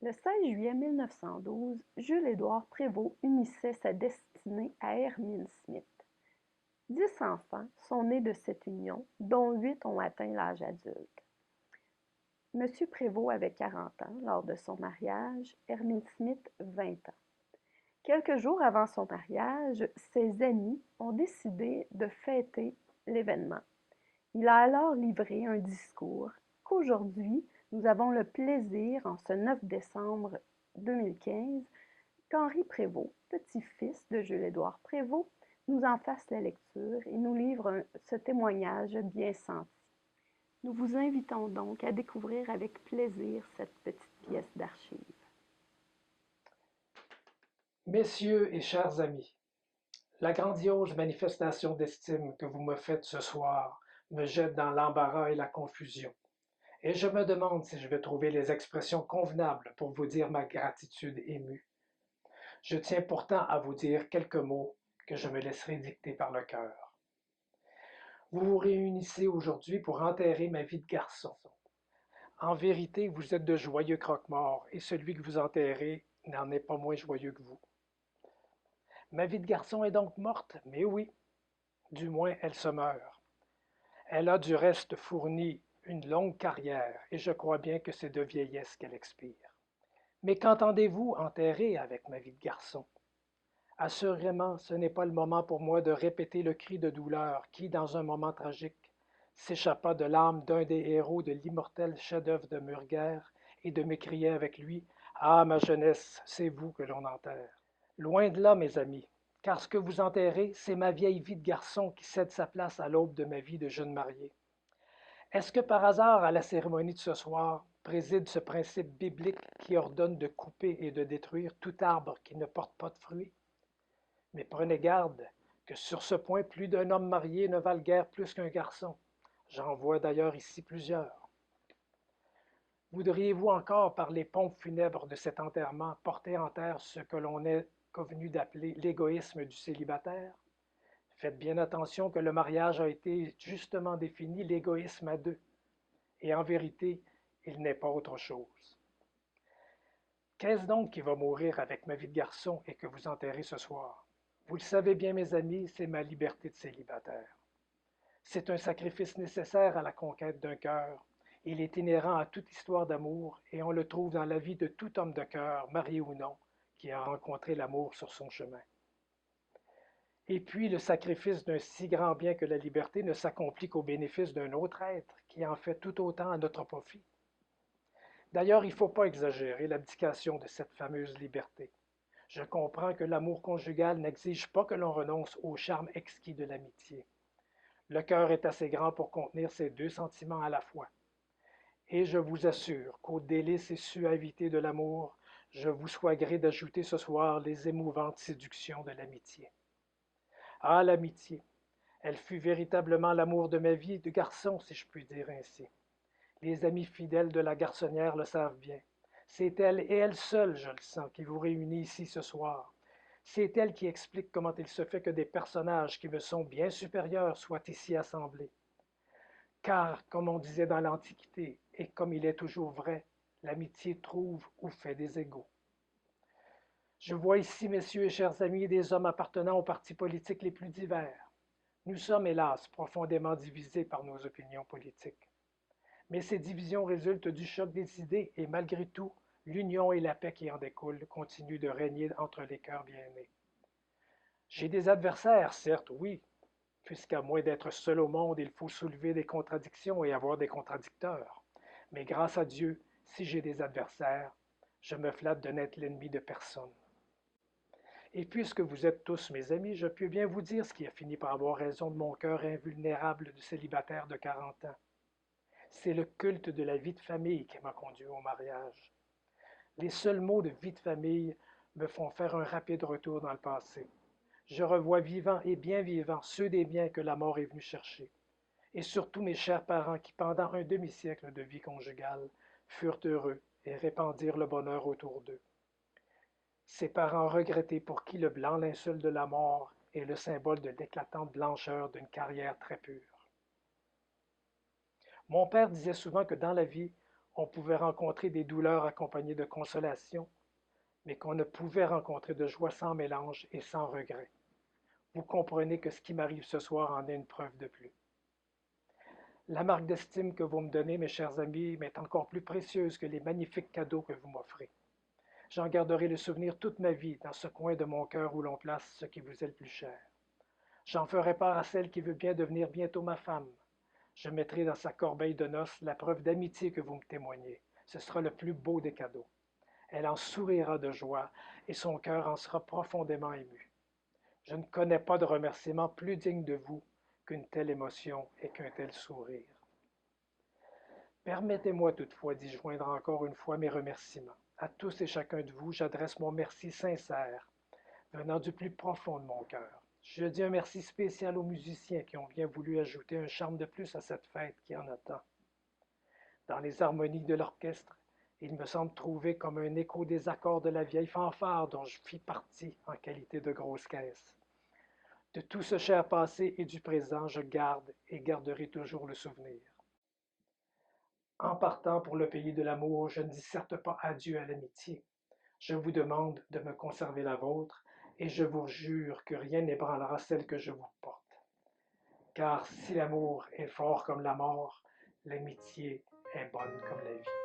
Le 16 juillet 1912, Jules-Édouard Prévost unissait sa destinée à Hermine Smith. 10 enfants sont nés de cette union, dont 8 ont atteint l'âge adulte. M. Prévost avait 40 ans lors de son mariage, Hermine Smith 20 ans. Quelques jours avant son mariage, ses amis ont décidé de fêter l'événement. Il a alors livré un discours qu'aujourd'hui, nous avons le plaisir, en ce 9 décembre 2015, qu'Henri Prévost, petit-fils de Jules-Édouard Prévost, nous en fasse la lecture et nous livre ce témoignage bien senti. Nous vous invitons donc à découvrir avec plaisir cette petite pièce d'archives. Messieurs et chers amis, la grandiose manifestation d'estime que vous me faites ce soir me jette dans l'embarras et la confusion, et je me demande si je vais trouver les expressions convenables pour vous dire ma gratitude émue. Je tiens pourtant à vous dire quelques mots que je me laisserai dicter par le cœur. Vous vous réunissez aujourd'hui pour enterrer ma vie de garçon. En vérité, vous êtes de joyeux croque-morts, et celui que vous enterrez n'en est pas moins joyeux que vous. Ma vie de garçon est donc morte, mais oui, du moins elle se meurt. Elle a du reste fourni une longue carrière, et je crois bien que c'est de vieillesse qu'elle expire. Mais qu'entendez-vous enterrer avec ma vie de garçon? Assurément, ce n'est pas le moment pour moi de répéter le cri de douleur qui, dans un moment tragique, s'échappa de l'âme d'un des héros de l'immortel chef-d'œuvre de Murger et de m'écrier avec lui: Ah, ma jeunesse, c'est vous que l'on enterre. Loin de là, mes amis, car ce que vous enterrez, c'est ma vieille vie de garçon qui cède sa place à l'aube de ma vie de jeune marié. Est-ce que par hasard, à la cérémonie de ce soir, préside ce principe biblique qui ordonne de couper et de détruire tout arbre qui ne porte pas de fruits? Mais prenez garde que sur ce point, plus d'un homme marié ne vale guère plus qu'un garçon. J'en vois d'ailleurs ici plusieurs. Voudriez-vous encore, par les pompes funèbres de cet enterrement, porter en terre ce que l'on est convenu d'appeler l'égoïsme du célibataire? Faites bien attention que le mariage a été justement défini l'égoïsme à deux, et en vérité, il n'est pas autre chose. Qu'est-ce donc qui va mourir avec ma vie de garçon et que vous enterrez ce soir? Vous le savez bien, mes amis, c'est ma liberté de célibataire. C'est un sacrifice nécessaire à la conquête d'un cœur. Il est inhérent à toute histoire d'amour et on le trouve dans la vie de tout homme de cœur, marié ou non, qui a rencontré l'amour sur son chemin. Et puis le sacrifice d'un si grand bien que la liberté ne s'accomplit qu'au bénéfice d'un autre être qui en fait tout autant à notre profit. D'ailleurs, il ne faut pas exagérer l'abdication de cette fameuse liberté. Je comprends que l'amour conjugal n'exige pas que l'on renonce au charme exquis de l'amitié. Le cœur est assez grand pour contenir ces deux sentiments à la fois. Et je vous assure qu'aux délices et suavités de l'amour, je vous sois gré d'ajouter ce soir les émouvantes séductions de l'amitié. Ah, l'amitié! Elle fut véritablement l'amour de ma vie de garçon, si je puis dire ainsi. Les amis fidèles de la garçonnière le savent bien. C'est elle et elle seule, je le sens, qui vous réunit ici ce soir. C'est elle qui explique comment il se fait que des personnages qui me sont bien supérieurs soient ici assemblés. Car, comme on disait dans l'Antiquité, et comme il est toujours vrai, l'amitié trouve ou fait des égaux. Je vois ici, messieurs et chers amis, des hommes appartenant aux partis politiques les plus divers. Nous sommes, hélas, profondément divisés par nos opinions politiques. Mais ces divisions résultent du choc des idées et malgré tout, l'union et la paix qui en découlent continuent de régner entre les cœurs bien-nés. J'ai des adversaires, certes, oui, puisqu'à moins d'être seul au monde, il faut soulever des contradictions et avoir des contradicteurs. Mais grâce à Dieu, si j'ai des adversaires, je me flatte de n'être l'ennemi de personne. Et puisque vous êtes tous mes amis, je peux bien vous dire ce qui a fini par avoir raison de mon cœur invulnérable de célibataire de 40 ans. C'est le culte de la vie de famille qui m'a conduit au mariage. Les seuls mots de vie de famille me font faire un rapide retour dans le passé. Je revois vivants et bien vivants ceux des biens que la mort est venue chercher, et surtout mes chers parents qui, pendant un demi-siècle de vie conjugale, furent heureux et répandirent le bonheur autour d'eux. Ces parents regrettés pour qui le blanc linceul de la mort est le symbole de l'éclatante blancheur d'une carrière très pure. Mon père disait souvent que dans la vie, On pouvait rencontrer des douleurs accompagnées de consolation, mais qu'on ne pouvait rencontrer de joie sans mélange et sans regret. Vous comprenez que ce qui m'arrive ce soir en est une preuve de plus. La marque d'estime que vous me donnez, mes chers amis, m'est encore plus précieuse que les magnifiques cadeaux que vous m'offrez. J'en garderai le souvenir toute ma vie dans ce coin de mon cœur où l'on place ce qui vous est le plus cher. J'en ferai part à celle qui veut bien devenir bientôt ma femme. Je mettrai dans sa corbeille de noces la preuve d'amitié que vous me témoignez. Ce sera le plus beau des cadeaux. Elle en sourira de joie et son cœur en sera profondément ému. Je ne connais pas de remerciement plus digne de vous qu'une telle émotion et qu'un tel sourire. Permettez-moi toutefois d'y joindre encore une fois mes remerciements. À tous et chacun de vous, j'adresse mon merci sincère, venant du plus profond de mon cœur. Je dis un merci spécial aux musiciens qui ont bien voulu ajouter un charme de plus à cette fête qui en a tant. Dans les harmonies de l'orchestre, il me semble trouver comme un écho des accords de la vieille fanfare dont je fis partie en qualité de grosse caisse. De tout ce cher passé et du présent, je garde et garderai toujours le souvenir. En partant pour le pays de l'amour, je ne dis certes pas adieu à l'amitié. Je vous demande de me conserver la vôtre et je vous jure que rien n'ébranlera celle que je vous porte. Car si l'amour est fort comme la mort, l'amitié est bonne comme la vie.